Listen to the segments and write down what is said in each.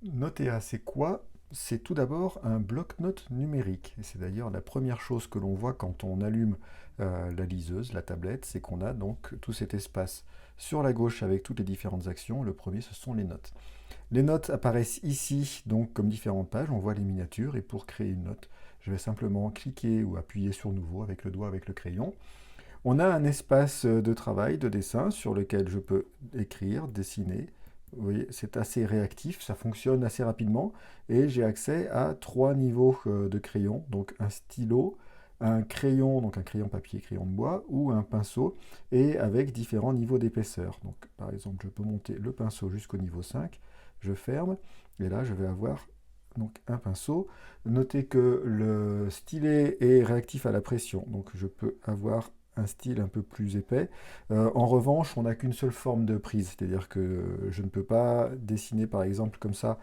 Notea, c'est quoi? C'est tout d'abord un bloc-notes numérique. Et c'est d'ailleurs la première chose que l'on voit quand on allume la liseuse, la tablette, c'est qu'on a donc tout cet espace sur la gauche avec toutes les différentes actions. Le premier, ce sont les notes. Les notes apparaissent ici, donc comme différentes pages. On voit les miniatures et pour créer une note, je vais simplement cliquer ou appuyer sur Nouveau avec le doigt, avec le crayon. On a un espace de travail, de dessin, sur lequel je peux écrire, dessiner. Vous voyez, c'est assez réactif, ça fonctionne assez rapidement. Et j'ai accès à 3 niveaux de crayon, donc un stylo, un crayon, donc un crayon papier, crayon de bois, ou un pinceau, et avec différents niveaux d'épaisseur. Donc par exemple, je peux monter le pinceau jusqu'au niveau 5, je ferme, et là je vais avoir donc un pinceau. Notez que le stylet est réactif à la pression, donc je peux avoir un style un peu plus épais. En revanche, on n'a qu'une seule forme de prise, c'est-à-dire que je ne peux pas dessiner par exemple comme ça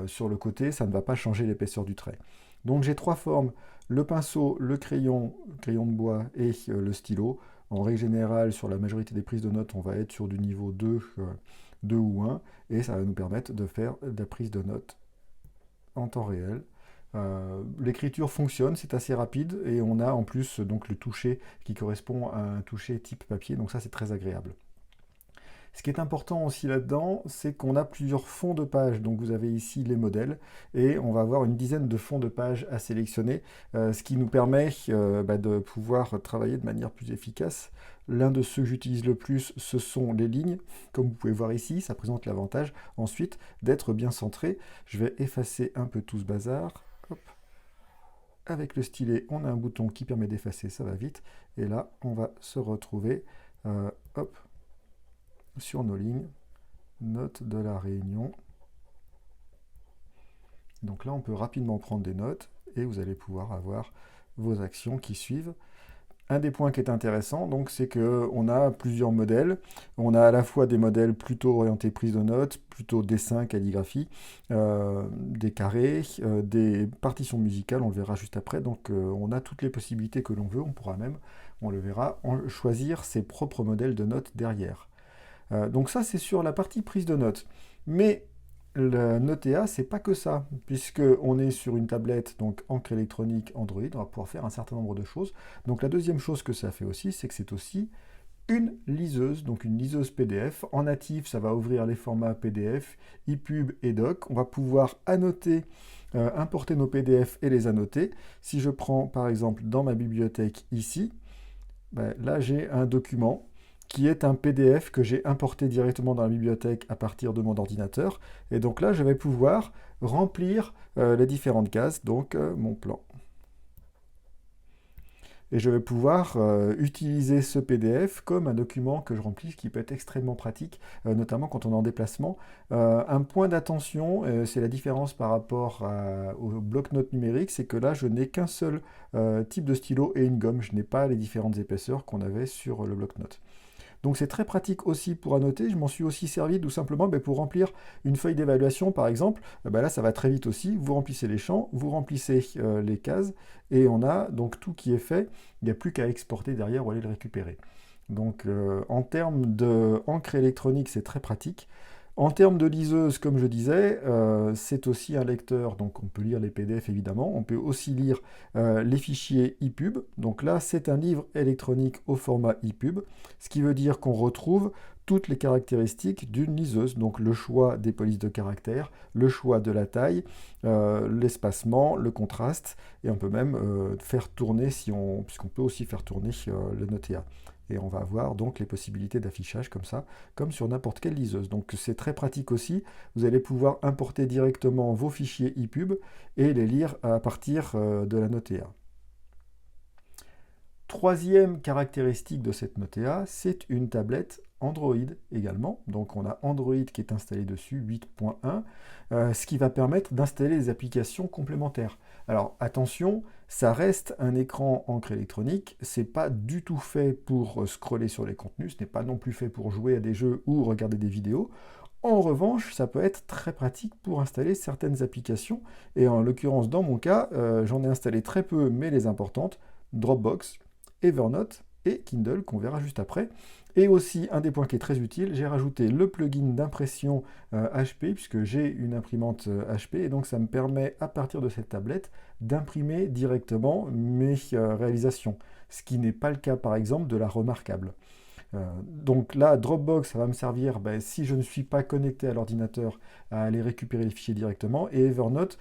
sur le côté, ça ne va pas changer l'épaisseur du trait. Donc j'ai 3 formes, le pinceau, le crayon, crayon de bois et le stylo. En règle générale, sur la majorité des prises de notes, on va être sur du niveau 2, 2 ou 1, et ça va nous permettre de faire de la prise de notes en temps réel. L'écriture fonctionne, c'est assez rapide et on a en plus donc le toucher qui correspond à un toucher type papier, donc ça c'est très agréable. Ce qui est important aussi là-dedans, c'est qu'on a plusieurs fonds de page. Donc vous avez ici les modèles et on va avoir une dizaine de fonds de page à sélectionner, ce qui nous permet de pouvoir travailler de manière plus efficace. L'un de ceux que j'utilise le plus, ce sont les lignes. Comme vous pouvez voir ici, ça présente l'avantage ensuite d'être bien centré. Je vais effacer un peu tout ce bazar. Hop. Avec le stylet, on a un bouton qui permet d'effacer, ça va vite. Et là, on va se retrouver hop, sur nos lignes. Notes de la réunion. Donc là, on peut rapidement prendre des notes et vous allez pouvoir avoir vos actions qui suivent. Un des points qui est intéressant, donc, c'est qu'on a plusieurs modèles. On a à la fois des modèles plutôt orientés prise de notes, plutôt dessin, calligraphie, des carrés, des partitions musicales, on le verra juste après. Donc on a toutes les possibilités que l'on veut. On pourra même, on le verra, choisir ses propres modèles de notes derrière. Donc ça, c'est sur la partie prise de notes. Mais le Notea, c'est pas que ça, puisqu'on est sur une tablette, donc encre électronique Android, on va pouvoir faire un certain nombre de choses. Donc la deuxième chose que ça fait aussi, c'est que c'est aussi une liseuse, donc une liseuse PDF. En natif, ça va ouvrir les formats PDF, EPUB et doc. On va pouvoir annoter, importer nos PDF et les annoter. Si je prends par exemple dans ma bibliothèque ici, ben, là j'ai un document qui est un PDF que j'ai importé directement dans la bibliothèque à partir de mon ordinateur. Et donc là, je vais pouvoir remplir les différentes cases, donc mon plan. Et je vais pouvoir utiliser ce PDF comme un document que je remplis, ce qui peut être extrêmement pratique, notamment quand on est en déplacement. Un point d'attention, c'est la différence par rapport au bloc-notes numérique, c'est que là, je n'ai qu'un seul type de stylo et une gomme. Je n'ai pas les différentes épaisseurs qu'on avait sur le bloc-notes. Donc c'est très pratique aussi pour annoter. Je m'en suis aussi servi tout simplement pour remplir une feuille d'évaluation par exemple. Là ça va très vite aussi. Vous remplissez les champs, vous remplissez les cases et on a donc tout qui est fait. Il n'y a plus qu'à exporter derrière ou aller le récupérer. Donc en termes d'encre électronique, c'est très pratique. En termes de liseuse, comme je disais, c'est aussi un lecteur, donc on peut lire les PDF évidemment, on peut aussi lire les fichiers EPUB. Donc là, c'est un livre électronique au format EPUB, ce qui veut dire qu'on retrouve toutes les caractéristiques d'une liseuse, donc le choix des polices de caractères, le choix de la taille, l'espacement, le contraste, et on peut même faire tourner, puisqu'on peut aussi faire tourner le Notea. Et on va avoir donc les possibilités d'affichage comme ça, comme sur n'importe quelle liseuse. Donc c'est très pratique aussi. Vous allez pouvoir importer directement vos fichiers EPUB et les lire à partir de la Notea. Troisième caractéristique de cette Notea, c'est une tablette Android également. Donc on a Android qui est installé dessus, 8.1, ce qui va permettre d'installer des applications complémentaires. Alors attention, ça reste un écran encre électronique, c'est pas du tout fait pour scroller sur les contenus, ce n'est pas non plus fait pour jouer à des jeux ou regarder des vidéos. En revanche, ça peut être très pratique pour installer certaines applications, et en l'occurrence dans mon cas, j'en ai installé très peu, mais les importantes, Dropbox, Evernote et Kindle, qu'on verra juste après. Et aussi, un des points qui est très utile, j'ai rajouté le plugin d'impression HP, puisque j'ai une imprimante HP, et donc ça me permet, à partir de cette tablette, d'imprimer directement mes réalisations, ce qui n'est pas le cas, par exemple, de la Remarkable. Donc là, Dropbox, ça va me servir, ben, si je ne suis pas connecté à l'ordinateur, à aller récupérer les fichiers directement, et Evernote,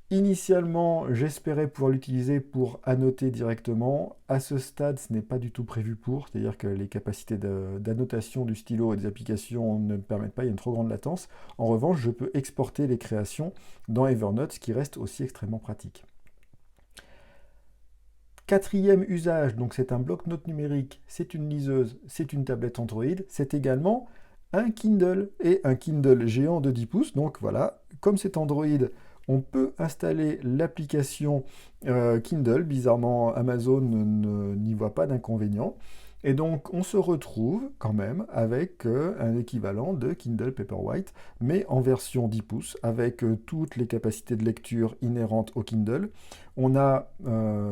initialement, j'espérais pouvoir l'utiliser pour annoter directement. À ce stade, ce n'est pas du tout prévu pour, c'est-à-dire que les capacités d'annotation du stylo et des applications ne me permettent pas, il y a une trop grande latence. En revanche, je peux exporter les créations dans Evernote, ce qui reste aussi extrêmement pratique. Quatrième usage, donc c'est un bloc-notes numérique, c'est une liseuse, c'est une tablette Android, c'est également un Kindle, et un Kindle géant de 10 pouces. Donc voilà, comme c'est Android, on peut installer l'application Kindle. Bizarrement, Amazon n'y voit pas d'inconvénient. Et donc, on se retrouve quand même avec un équivalent de Kindle Paperwhite, mais en version 10 pouces, avec toutes les capacités de lecture inhérentes au Kindle. On a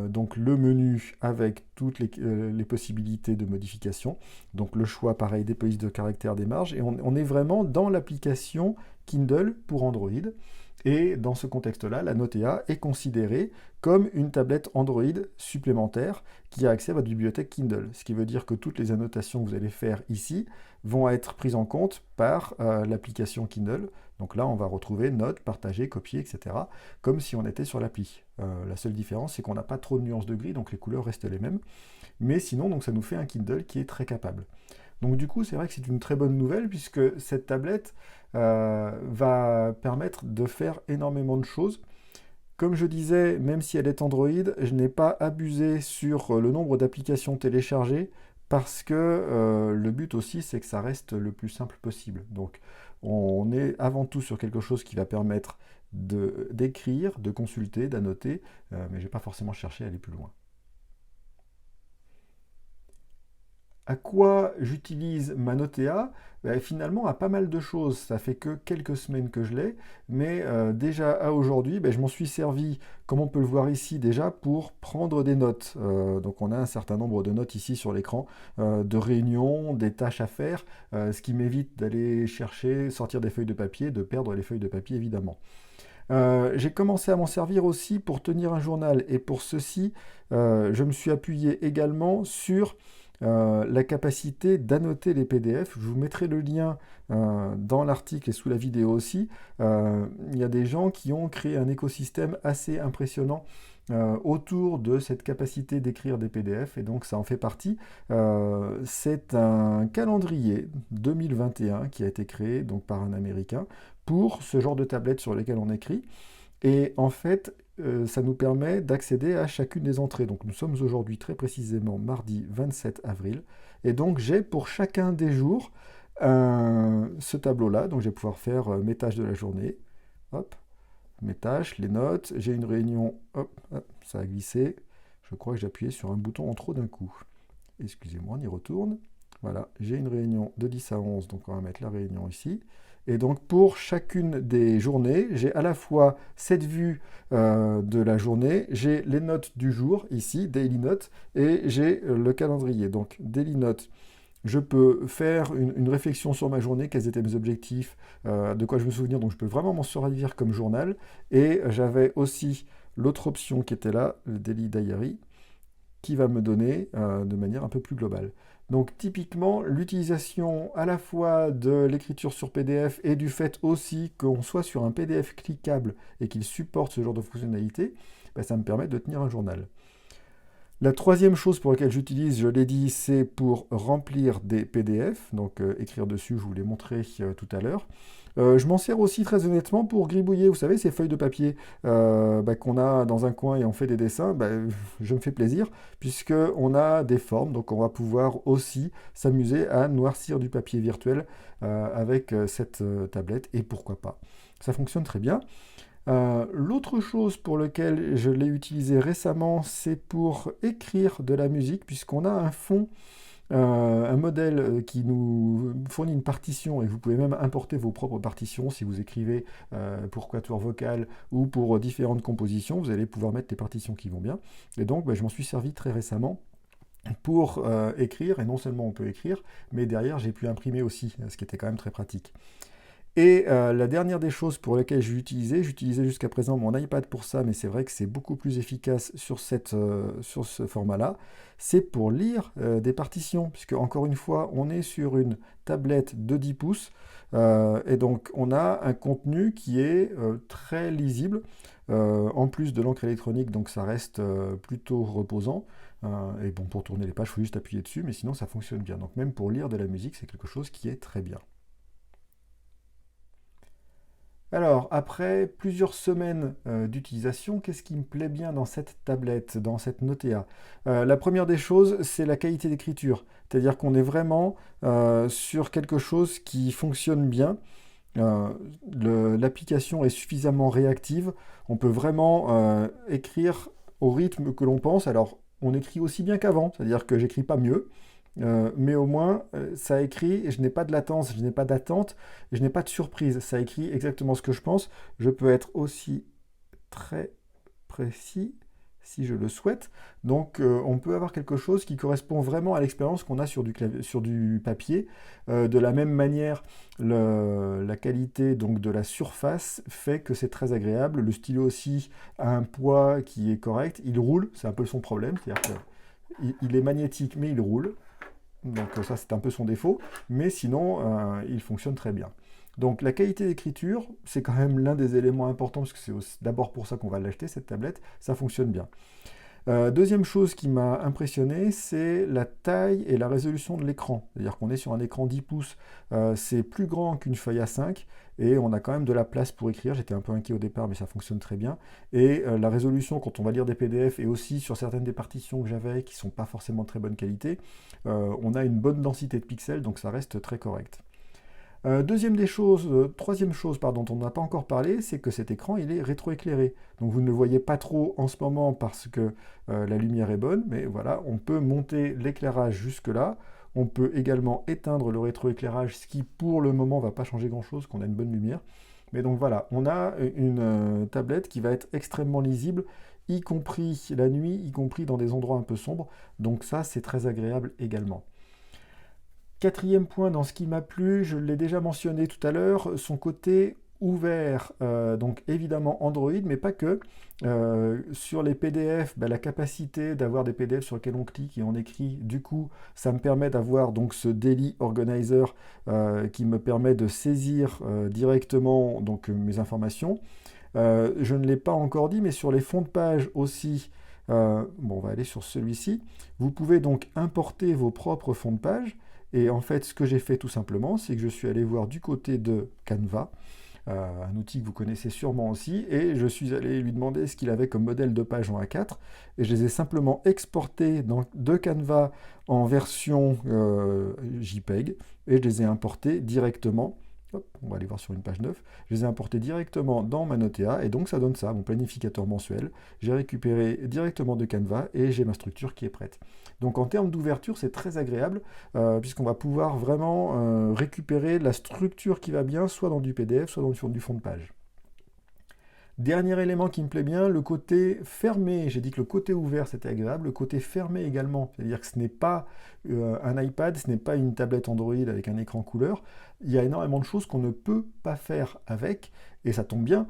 donc le menu avec toutes les possibilités de modification. Donc, le choix, pareil, des polices de caractère, des marges. Et on est vraiment dans l'application Kindle pour Android. Et dans ce contexte-là, la Notea est considérée comme une tablette Android supplémentaire qui a accès à votre bibliothèque Kindle. Ce qui veut dire que toutes les annotations que vous allez faire ici vont être prises en compte par l'application Kindle. Donc là, on va retrouver notes, partager, copier, etc. comme si on était sur l'appli. La seule différence, c'est qu'on n'a pas trop de nuances de gris, donc les couleurs restent les mêmes. Mais sinon, donc, ça nous fait un Kindle qui est très capable. Donc du coup, c'est vrai que c'est une très bonne nouvelle puisque cette tablette va permettre de faire énormément de choses. Comme je disais, même si elle est Android, je n'ai pas abusé sur le nombre d'applications téléchargées parce que le but aussi, c'est que ça reste le plus simple possible. Donc on est avant tout sur quelque chose qui va permettre d'écrire, de consulter, d'annoter, mais je n'ai pas forcément cherché à aller plus loin. À quoi j'utilise ma Notea? Ben, finalement, à pas mal de choses. Ça fait que quelques semaines que je l'ai, mais déjà à aujourd'hui, ben, je m'en suis servi, comme on peut le voir ici déjà, pour prendre des notes. Donc on a un certain nombre de notes ici sur l'écran, de réunions, des tâches à faire, ce qui m'évite d'aller chercher, sortir des feuilles de papier, de perdre les feuilles de papier évidemment. J'ai commencé à m'en servir aussi pour tenir un journal, et pour ceci, je me suis appuyé également sur la capacité d'annoter les PDF. Je vous mettrai le lien dans l'article et sous la vidéo aussi. Il y a des gens qui ont créé un écosystème assez impressionnant autour de cette capacité d'écrire des PDF, et donc ça en fait partie. C'est un calendrier 2021 qui a été créé donc par un Américain pour ce genre de tablette sur lesquelles on écrit. Et en fait, ça nous permet d'accéder à chacune des entrées. Donc nous sommes aujourd'hui très précisément mardi 27 avril. Et donc j'ai pour chacun des jours ce tableau-là. Donc je vais pouvoir faire mes tâches de la journée. Hop, mes tâches, les notes. J'ai une réunion. Hop, hop, ça a glissé. Je crois que j'ai appuyé sur un bouton en trop d'un coup. Excusez-moi, on y retourne. Voilà, j'ai une réunion de 10 à 11, donc on va mettre la réunion ici. Et donc pour chacune des journées, j'ai à la fois cette vue de la journée, j'ai les notes du jour ici, Daily Notes, et j'ai le calendrier. Donc Daily Notes, je peux faire une réflexion sur ma journée, quels étaient mes objectifs, de quoi je me souvenir, donc je peux vraiment m'en servir comme journal. Et j'avais aussi l'autre option qui était là, le Daily Diary, qui va me donner de manière un peu plus globale. Donc typiquement, l'utilisation à la fois de l'écriture sur PDF et du fait aussi qu'on soit sur un PDF cliquable et qu'il supporte ce genre de fonctionnalité, ben, ça me permet de tenir un journal. La troisième chose pour laquelle j'utilise, je l'ai dit, c'est pour remplir des PDF, donc écrire dessus, je vous l'ai montré tout à l'heure. Je m'en sers aussi très honnêtement pour gribouiller, vous savez, ces feuilles de papier qu'on a dans un coin et on fait des dessins, je me fais plaisir, puisqu'on a des formes, donc on va pouvoir aussi s'amuser à noircir du papier virtuel avec cette tablette, et pourquoi pas. Ça fonctionne très bien. L'autre chose pour laquelle je l'ai utilisé récemment, c'est pour écrire de la musique, puisqu'on a un fond, un modèle qui nous fournit une partition, et vous pouvez même importer vos propres partitions si vous écrivez pour quatuor vocal ou pour différentes compositions, vous allez pouvoir mettre les partitions qui vont bien. Et donc je m'en suis servi très récemment pour écrire, et non seulement on peut écrire, mais derrière j'ai pu imprimer aussi, ce qui était quand même très pratique. Et la dernière des choses pour lesquelles j'utilisais jusqu'à présent mon iPad pour ça, mais c'est vrai que c'est beaucoup plus efficace sur ce format-là, c'est pour lire des partitions, puisque encore une fois, on est sur une tablette de 10 pouces, et donc on a un contenu qui est très lisible, en plus de l'encre électronique, donc ça reste plutôt reposant. Et bon, pour tourner les pages, il faut juste appuyer dessus, mais sinon ça fonctionne bien. Donc même pour lire de la musique, c'est quelque chose qui est très bien. Alors, après plusieurs semaines d'utilisation, qu'est-ce qui me plaît bien dans cette tablette, dans cette Notea? La première des choses, c'est la qualité d'écriture. C'est-à-dire qu'on est vraiment sur quelque chose qui fonctionne bien. Euh, L'application est suffisamment réactive. On peut vraiment écrire au rythme que l'on pense. Alors, on écrit aussi bien qu'avant, c'est-à-dire que j'écris pas mieux. Mais au moins, ça écrit, et je n'ai pas de latence, je n'ai pas d'attente, et je n'ai pas de surprise. Ça écrit exactement ce que je pense. Je peux être aussi très précis si je le souhaite. Donc, on peut avoir quelque chose qui correspond vraiment à l'expérience qu'on a sur du papier. De la même manière, la qualité donc, de la surface fait que c'est très agréable. Le stylo aussi a un poids qui est correct. Il roule, c'est un peu son problème. C'est-à-dire qu'il est magnétique, mais il roule. Donc ça, c'est un peu son défaut. Mais sinon, il fonctionne très bien. Donc la qualité d'écriture, c'est quand même l'un des éléments importants, parce que c'est d'abord pour ça qu'on va l'acheter, cette tablette. Ça fonctionne bien. Deuxième chose qui m'a impressionné, c'est la taille et la résolution de l'écran. C'est-à-dire qu'on est sur un écran 10 pouces, c'est plus grand qu'une feuille A5, et on a quand même de la place pour écrire. J'étais un peu inquiet au départ, mais ça fonctionne très bien. Et la résolution, quand on va lire des PDF, et aussi sur certaines des partitions que j'avais, qui ne sont pas forcément de très bonne qualité, on a une bonne densité de pixels, donc ça reste très correct. Troisième chose dont on n'a pas encore parlé, c'est que cet écran il est rétroéclairé. Donc vous ne le voyez pas trop en ce moment parce que la lumière est bonne, mais voilà, on peut monter l'éclairage jusque là. On peut également éteindre le rétroéclairage, ce qui pour le moment ne va pas changer grand-chose, qu'on a une bonne lumière. Mais donc voilà, on a une tablette qui va être extrêmement lisible, y compris la nuit, y compris dans des endroits un peu sombres. Donc ça, c'est très agréable également. Quatrième point dans ce qui m'a plu, je l'ai déjà mentionné tout à l'heure, son côté ouvert, donc évidemment Android, mais pas que. Sur les PDF, la capacité d'avoir des PDF sur lesquels on clique et on écrit, du coup, ça me permet d'avoir donc ce Daily Organizer qui me permet de saisir directement donc, mes informations. Je ne l'ai pas encore dit, mais sur les fonds de page aussi, bon, on va aller sur celui-ci. Vous pouvez donc importer vos propres fonds de page. Et en fait, ce que j'ai fait tout simplement, c'est que je suis allé voir du côté de Canva, un outil que vous connaissez sûrement aussi, et je suis allé lui demander ce qu'il avait comme modèle de page en A4, et je les ai simplement exportés de Canva en version JPEG, et je les ai importés directement. Hop, on va aller voir sur une page 9. Je les ai importés directement dans ma Notea, et donc ça donne ça, mon planificateur mensuel. J'ai récupéré directement de Canva, et j'ai ma structure qui est prête. Donc en termes d'ouverture, c'est très agréable, puisqu'on va pouvoir vraiment récupérer la structure qui va bien, soit dans du PDF, soit dans du fond de page. Dernier élément qui me plaît bien, le côté fermé. J'ai dit que le côté ouvert c'était agréable, le côté fermé également. C'est-à-dire que ce n'est pas un iPad, ce n'est pas une tablette Android avec un écran couleur. Il y a énormément de choses qu'on ne peut pas faire avec, et ça tombe bien,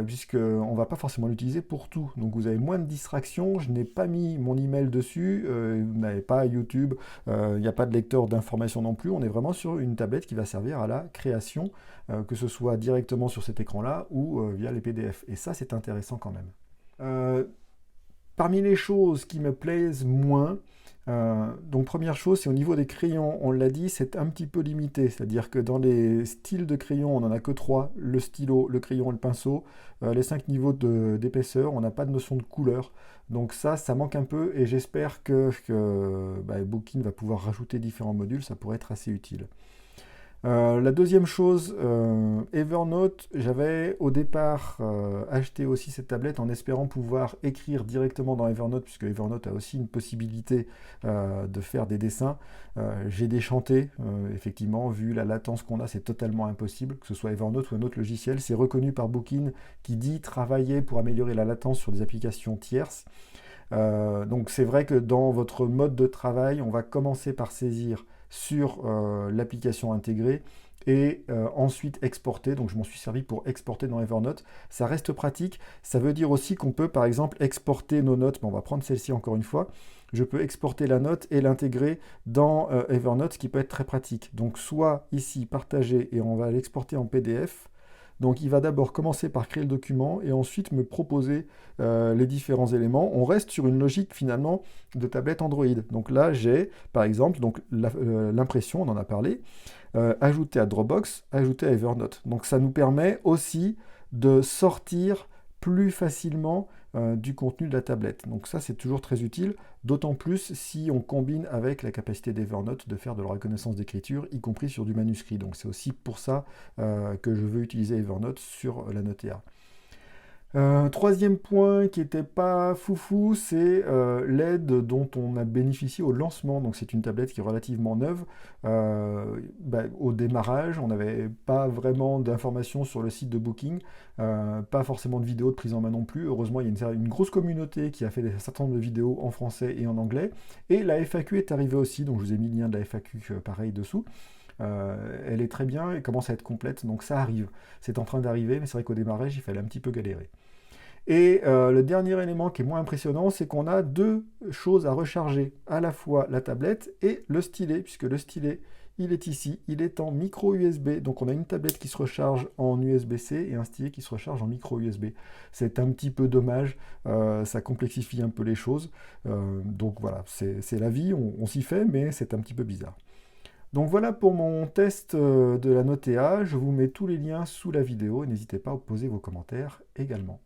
puisqu'on ne va pas forcément l'utiliser pour tout. Donc vous avez moins de distractions, je n'ai pas mis mon email dessus, vous n'avez pas YouTube, il n'y a pas de lecteur d'informations non plus. On est vraiment sur une tablette qui va servir à la création, que ce soit directement sur cet écran-là ou via les PDF. Et ça, c'est intéressant quand même. Parmi les choses qui me plaisent moins, donc première chose, c'est au niveau des crayons, on l'a dit, c'est un petit peu limité, c'est-à-dire que dans les styles de crayons, on n'en a que 3, le stylo, le crayon et le pinceau. Les 5 niveaux d'épaisseur, on n'a pas de notion de couleur. Donc ça manque un peu, et j'espère que Bookin va pouvoir rajouter différents modules, ça pourrait être assez utile. La deuxième chose, Evernote, j'avais au départ acheté aussi cette tablette en espérant pouvoir écrire directement dans Evernote, puisque Evernote a aussi une possibilité de faire des dessins. J'ai déchanté, effectivement, vu la latence qu'on a, c'est totalement impossible, que ce soit Evernote ou un autre logiciel. C'est reconnu par Bookin qui dit travailler pour améliorer la latence sur des applications tierces. Donc c'est vrai que dans votre mode de travail, on va commencer par saisir sur l'application intégrée et ensuite exporter. Donc je m'en suis servi pour exporter dans Evernote. Ça reste pratique. Ça veut dire aussi qu'on peut par exemple exporter nos notes. Mais on va prendre celle-ci encore une fois. Je peux exporter la note et l'intégrer dans Evernote, ce qui peut être très pratique. Donc soit ici partager et on va l'exporter en PDF. Donc il va d'abord commencer par créer le document et ensuite me proposer les différents éléments. On reste sur une logique finalement de tablette Android. Donc là j'ai par exemple l'impression, on en a parlé, ajouter à Dropbox, ajouter à Evernote. Donc ça nous permet aussi de sortir plus facilement du contenu de la tablette. Donc ça c'est toujours très utile, d'autant plus si on combine avec la capacité d'Evernote de faire de la reconnaissance d'écriture, y compris sur du manuscrit. Donc c'est aussi pour ça que je veux utiliser Evernote sur la Notea. Troisième point qui n'était pas foufou, c'est l'aide dont on a bénéficié au lancement. Donc c'est une tablette qui est relativement neuve. Au démarrage, on n'avait pas vraiment d'informations sur le site de Booking, pas forcément de vidéos de prise en main non plus. Heureusement, il y a une grosse communauté qui a fait un certain nombre de vidéos en français et en anglais. Et la FAQ est arrivée aussi, donc je vous ai mis le lien de la FAQ pareil dessous. Elle est très bien et commence à être complète, donc ça arrive. C'est en train d'arriver, mais c'est vrai qu'au démarrage, il fallait un petit peu galérer. Et le dernier élément qui est moins impressionnant, c'est qu'on a deux choses à recharger, à la fois la tablette et le stylet, puisque le stylet, il est ici, il est en micro USB, donc on a une tablette qui se recharge en USB-C et un stylet qui se recharge en micro USB. C'est un petit peu dommage, ça complexifie un peu les choses, donc voilà, c'est la vie, on s'y fait, mais c'est un petit peu bizarre. Donc voilà pour mon test de la Notea, je vous mets tous les liens sous la vidéo et n'hésitez pas à poser vos commentaires également.